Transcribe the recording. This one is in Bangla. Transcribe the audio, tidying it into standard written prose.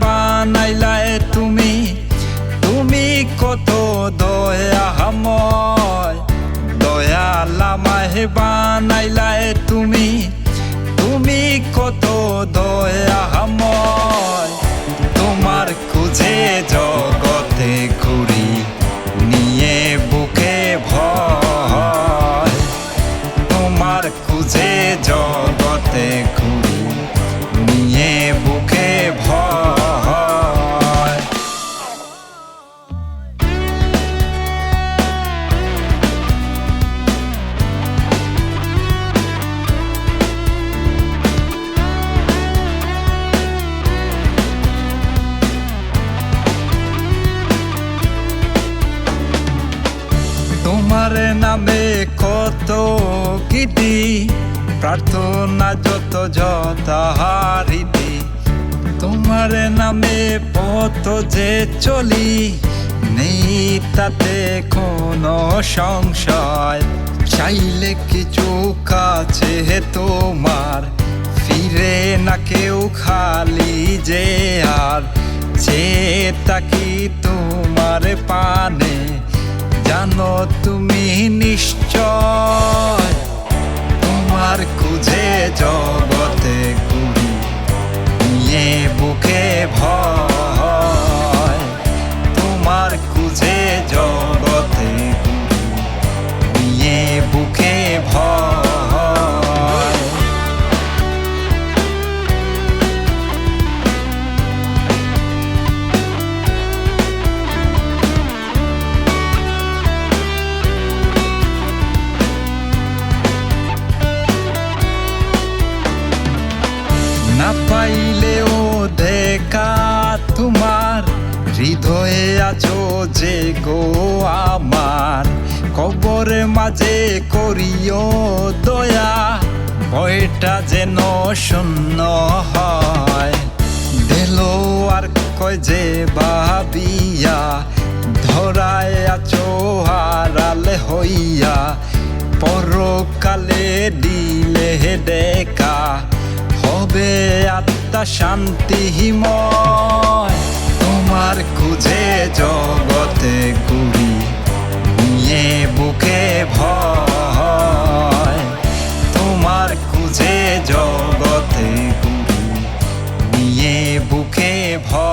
বানাইলায় তুমি, তুমি কত দয়াময়। দয়াল আমায় বানাইলায় তুমি, তুমি কত দয়াময়। তোমার খুঁজে জগতে ঘুরি, নিয়ে বুকে ভয়। তোমার খুঁজে জগতে ঘুরি, নিয়ে বুকে ভয়। তোমার নামে কত গীতি, প্রার্থনা যত যথারীতি। তোমার নামে পথ যে চলি, নেই তাতে কোনো সংশয়। চাইলে কিছু কাছে তোমার, ফিরে না কেউ খালি যে আর। চেয়ে তাকি তোমার পানে, জানো তুমি নিশ্চয়। তোমার খুঁজে জগতে ঘুরি, নিয়ে বুকে ভয়। তোমার খুঁজে জগতে ঘুরি, নিয়ে বুকে ভয়। না পাইলেও দেখা তোমার, হৃদয়ে আছো যে গো আমার। কবরের মাঝে করিও দয়া, ভয়টা যেন শূন্য হয়। দিল আর কয় যে ভাবিয়া, ধরায় আছো হারালে হইয়া। পরকালে দিলে দেখা, হবে আত্মা শান্তিময়। তোমার খুঁজে জগতে ঘুরি, নিয়ে বুকে ভয়। তোমার খুঁজে জগতে ঘুরি, নিয়ে বুকে ভয়।